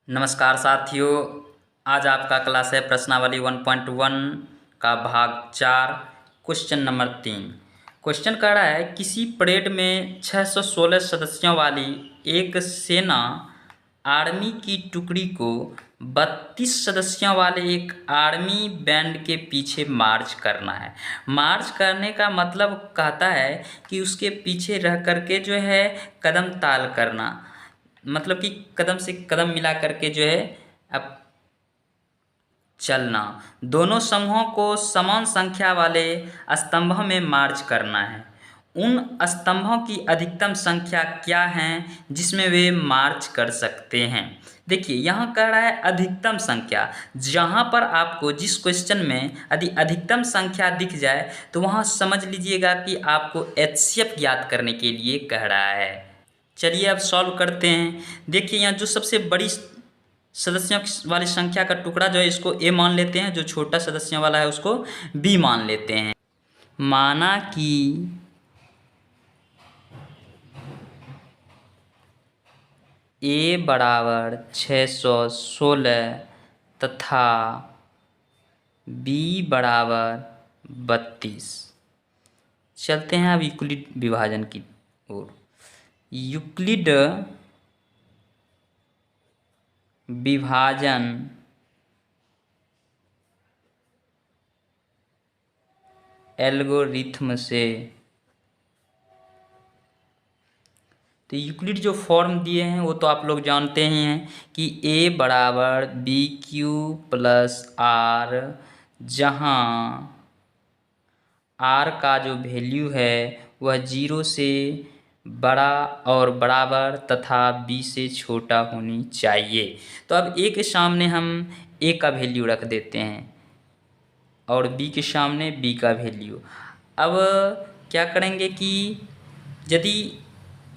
नमस्कार साथियों। आज आपका क्लास है प्रश्नावली 1.1 का भाग 4 क्वेश्चन नंबर 3। क्वेश्चन कह रहा है किसी परेड में 616 सदस्यों वाली एक सेना आर्मी की टुकड़ी को 32 सदस्यों वाले एक आर्मी बैंड के पीछे मार्च करना है। मार्च करने का मतलब कहता है कि उसके पीछे रह करके जो है कदम ताल करना, मतलब कि कदम से कदम मिला करके जो है अब चलना। दोनों समूहों को समान संख्या वाले स्तंभों में मार्च करना है। उन स्तंभों की अधिकतम संख्या क्या है जिसमें वे मार्च कर सकते हैं। देखिए यहाँ कह रहा है अधिकतम संख्या। जहाँ पर आपको जिस क्वेश्चन में यदि अधिकतम संख्या दिख जाए तो वहाँ समझ लीजिएगा कि आपको एचसीएफ ज्ञात करने के लिए कह रहा है। चलिए अब सॉल्व करते हैं। देखिए यहाँ जो सबसे बड़ी सदस्यों वाली संख्या का टुकड़ा जो है इसको ए मान लेते हैं, जो छोटा सदस्यों वाला है उसको बी मान लेते हैं। माना कि ए बराबर 616 तथा बी बराबर 32। चलते हैं अब यूक्लिड विभाजन की ओर। यूक्लिड विभाजन एल्गोरिथम से, तो यूक्लिड जो फॉर्म दिए हैं वो तो आप लोग जानते ही हैं कि ए बराबर बी क्यू प्लस आर, जहाँ आर का जो वैल्यू है वह 0 से बड़ा और बराबर तथा बी से छोटा होनी चाहिए। तो अब ए के सामने हम ए का वैल्यू रख देते हैं और बी के सामने बी का वैल्यू। अब क्या करेंगे कि यदि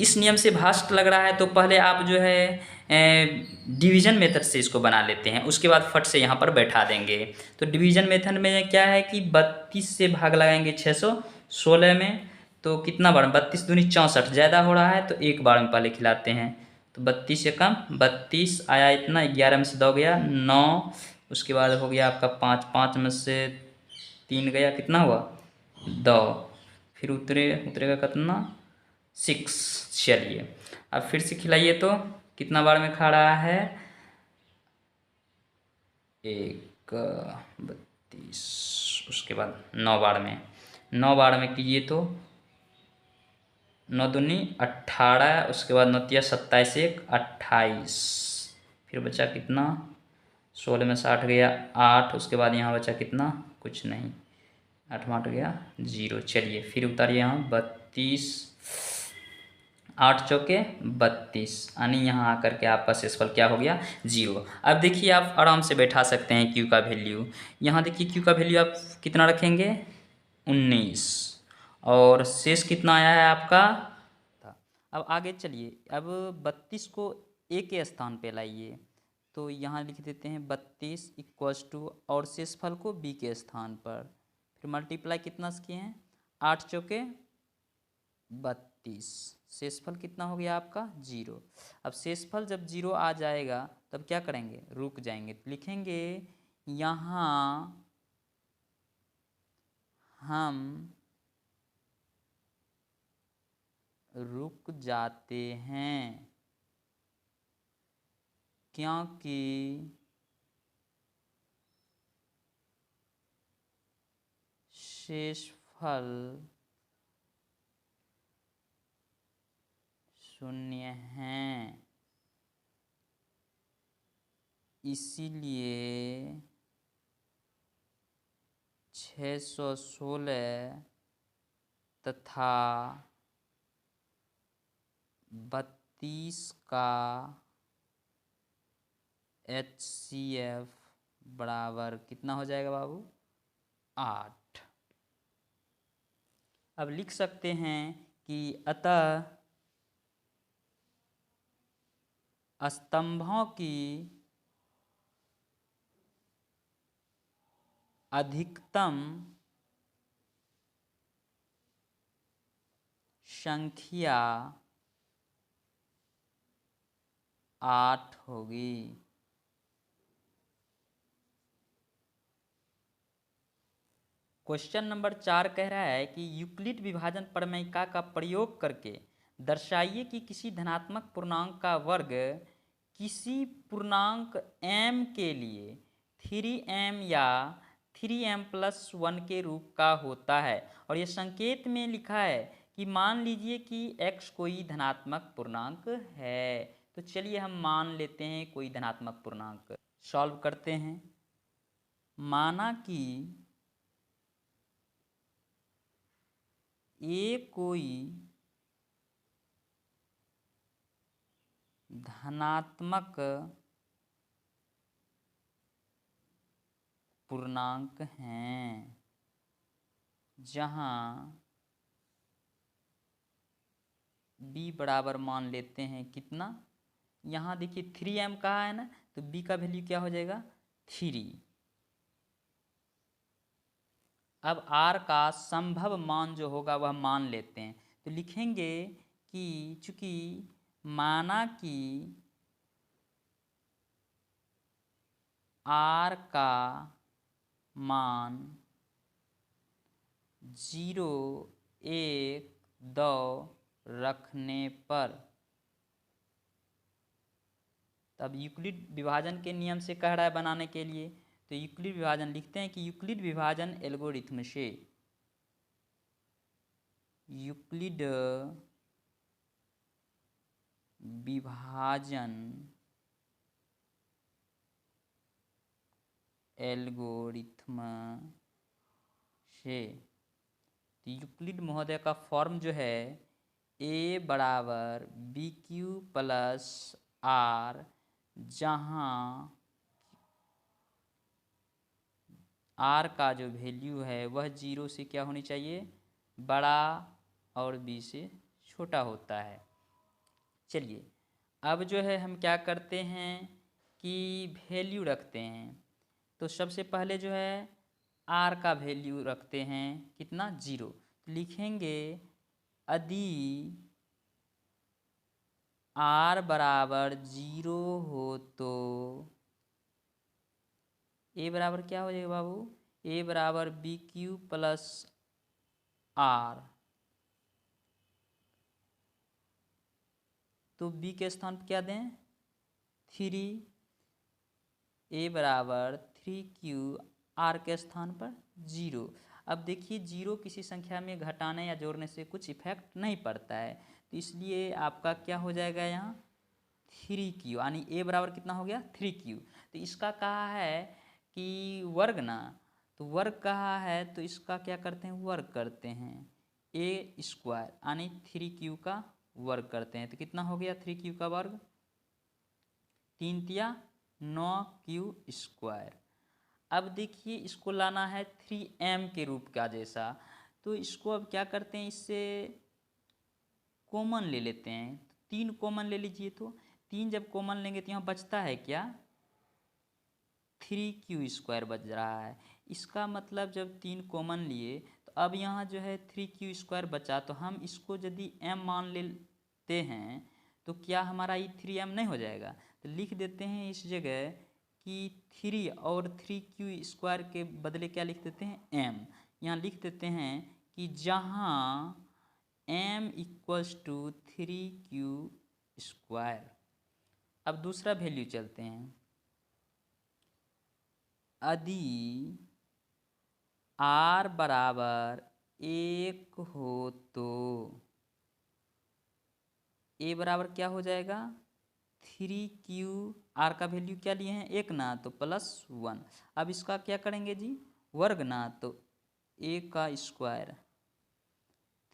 इस नियम से भास्ट लग रहा है तो पहले आप जो है डिवीज़न मेथड से इसको बना लेते हैं, उसके बाद फट से यहाँ पर बैठा देंगे। तो डिवीज़न मेथड में क्या है कि 32 से भाग लगाएंगे 616 में, तो कितना बार 32 दूनी 64, ज़्यादा हो रहा है तो एक बार में पहले खिलाते हैं। तो 32 से कम 32 आया इतना, 11 में से 2 गया 9, उसके बाद हो गया आपका 5, 5 में से 3 गया, कितना हुआ 2, फिर उतरेगा कितना 6। चलिए अब फिर से खिलाइए तो कितना बार में खा रहा है, 1, 32, उसके बाद 9 बार में, 9 बार में कीजिए तो 9 दूनी 18, उसके बाद 9 तिया 27, 1 28, फिर बचा कितना 16 में से 8 गया 8, उसके बाद यहाँ बचा कितना कुछ नहीं, 8 में 8 गया 0। चलिए फिर उतारिए यहाँ 32, 8 चौके 32, यानी यहाँ आकर के आपका शेषफल क्या हो गया 0। अब देखिए आप आराम से बैठा सकते हैं क्यू का वैल्यू। यहाँ देखिए क्यू का वैल्यू आप कितना रखेंगे 19, और शेष कितना आया है आपका था। अब आगे चलिए, अब 32 को ए के स्थान पे लाइए, तो यहाँ लिख देते हैं 32 इक्वल्स टू, और शेषफल को बी के स्थान पर, फिर मल्टीप्लाई कितना से किए हैं 8 चौके 32, शेषफल कितना हो गया आपका 0। अब शेषफल जब 0 आ जाएगा तब क्या करेंगे, रुक जाएंगे, तो लिखेंगे यहाँ हम रुक जाते हैं क्योंकि शेषफल 0 है, इसीलिए 616 तथा 32 का HCF बराबर कितना हो जाएगा बाबू 8। अब लिख सकते हैं कि अतः स्तंभों की अधिकतम संख्या 8 होगी। क्वेश्चन नंबर 4 कह रहा है कि यूक्लिड विभाजन प्रमेयिका का प्रयोग करके दर्शाइए कि किसी धनात्मक पूर्णांक का वर्ग किसी पूर्णांक m के लिए 3m या 3m+1 के रूप का होता है। और ये संकेत में लिखा है कि मान लीजिए कि x कोई धनात्मक पूर्णांक है। तो चलिए हम मान लेते हैं कोई धनात्मक पूर्णांक, सॉल्व करते हैं। माना कि a कोई धनात्मक पूर्णांक हैं जहां b बराबर मान लेते हैं कितना, यहाँ देखिए 3m कहा है ना, तो b का वैल्यू क्या हो जाएगा 3। अब r का संभव मान जो होगा वह मान लेते हैं, तो लिखेंगे कि चूंकि माना कि r का मान 0, 1, 2 रखने पर, तब यूक्लिड विभाजन के नियम से कह रहा है बनाने के लिए, तो यूक्लिड विभाजन लिखते हैं कि यूक्लिड विभाजन एल्गोरिथ्म से, यूक्लिड विभाजन एल्गोरिथ्म से, तो यूक्लिड महोदय का फॉर्म जो है a बराबर बी क्यू प्लस आर, जहाँ r का जो वैल्यू है वह 0 से क्या होनी चाहिए, बड़ा और b से छोटा होता है। चलिए अब जो है हम क्या करते हैं कि वैल्यू रखते हैं। तो सबसे पहले जो है r का वैल्यू रखते हैं कितना 0, तो लिखेंगे यदि r बराबर 0 हो तो a बराबर क्या हो जाएगा बाबू, a बराबर बी क्यू प्लस आर, तो b के स्थान पर क्या दें 3, a बराबर 3q, r के स्थान पर 0। अब देखिए 0 किसी संख्या में घटाने या जोड़ने से कुछ इफेक्ट नहीं पड़ता है, तो इसलिए आपका क्या हो जाएगा यहाँ 3q, यानी a बराबर कितना हो गया 3q। तो इसका कहा है कि वर्ग ना, तो वर्ग कहा है तो इसका क्या करते हैं वर्ग करते हैं, a स्क्वायर यानी 3q का वर्ग करते हैं, तो कितना हो गया 3q का वर्ग 3 तिया 9q स्क्वायर। अब देखिए इसको लाना है 3m के रूप का जैसा, तो इसको अब क्या करते हैं इससे कॉमन ले लेते हैं, तो 3 कॉमन ले लीजिए, तो 3 जब कॉमन लेंगे तो यहाँ बचता है क्या 3q स्क्वायर बच रहा है। इसका मतलब जब 3 कॉमन लिए तो अब यहाँ जो है 3q स्क्वायर बचा, तो हम इसको यदि m मान लेते हैं तो क्या हमारा ये 3m नहीं हो जाएगा, तो लिख देते हैं इस जगह कि 3 और 3q स्क्वायर के बदले क्या लिख देते हैं m। यहाँ लिख देते हैं कि जहाँ m equals to 3q square. अब दूसरा वैल्यू चलते हैं, यदि r बराबर 1 हो तो a बराबर क्या हो जाएगा 3q, r का वैल्यू क्या लिए हैं 1 ना, तो +1। अब इसका क्या करेंगे जी वर्ग ना, तो a का स्क्वायर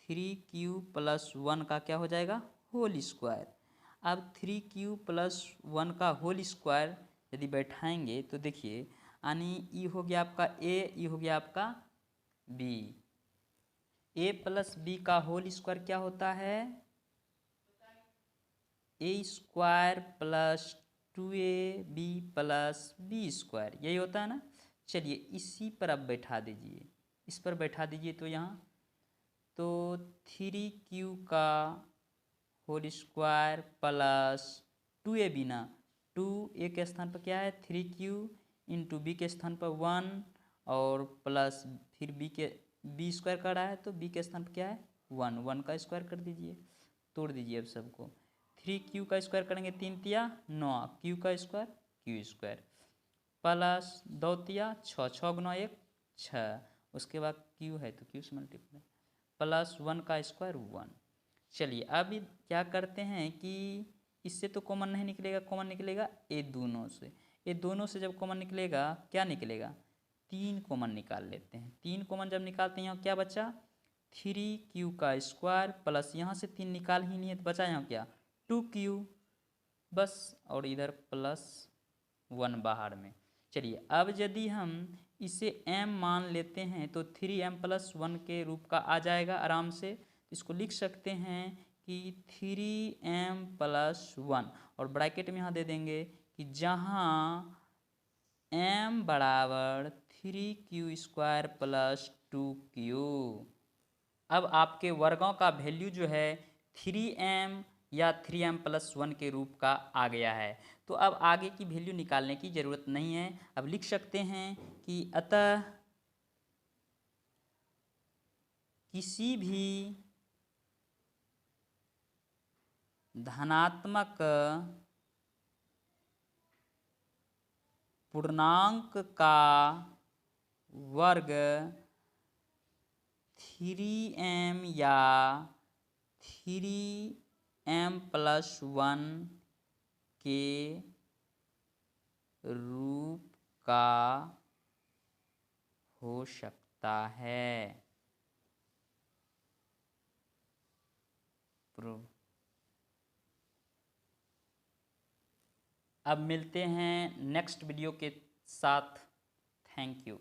3q + 1 का क्या हो जाएगा होल स्क्वायर। अब 3q + 1 का होल स्क्वायर यदि बैठाएंगे तो देखिए यानी ई हो गया आपका a, ई हो गया आपका b, a + b का होल स्क्वायर क्या होता है a square + 2ab + b square, यही होता है ना। चलिए इसी पर अब बैठा दीजिए, इस पर बैठा दीजिए, तो यहाँ तो 3q का होल स्क्वायर प्लस 2ab ना, 2a के स्थान पर क्या है 3q, इंटू बी के स्थान पर 1 और प्लस फिर बी स्क्वायर का रहा है तो बी के स्थान पर क्या है 1 का स्क्वायर कर दीजिए, तोड़ दीजिए अब सबको। 3q का स्क्वायर करेंगे 3 तिया 9, q का स्क्वायर q स्क्वायर प्लस 2 तिया 6, 6 × 1 6, उसके बाद q है तो q से मल्टीप्लाई प्लस 1 का स्क्वायर 1। चलिए अब क्या करते हैं कि इससे तो कॉमन नहीं निकलेगा, कॉमन निकलेगा ये दोनों से जब कॉमन निकलेगा क्या निकलेगा 3 कॉमन निकाल लेते हैं। 3 कॉमन जब निकालते हैं यहाँ क्या बचा 3q का स्क्वायर प्लस यहाँ से 3 निकाल ही नहीं है तो बचा यहाँ क्या 2q बस, और इधर प्लस 1 बाहर में। चलिए अब यदि हम इसे m मान लेते हैं तो 3m + 1 के रूप का आ जाएगा आराम से। इसको लिख सकते हैं कि 3m + 1 और ब्रैकेट में यहाँ दे देंगे कि जहाँ m बराबर 3q² + 2q। अब आपके वर्गों का वैल्यू जो है 3m या 3m + 1 के रूप का आ गया है। तो अब आगे की वैल्यू निकालने की ज़रूरत नहीं है। अब लिख सकते हैं कि अतः किसी भी धनात्मक पूर्णांक का वर्ग 3m या 3m + 1 के रूप का हो सकता है। अब मिलते हैं नेक्स्ट वीडियो के साथ। Thank you.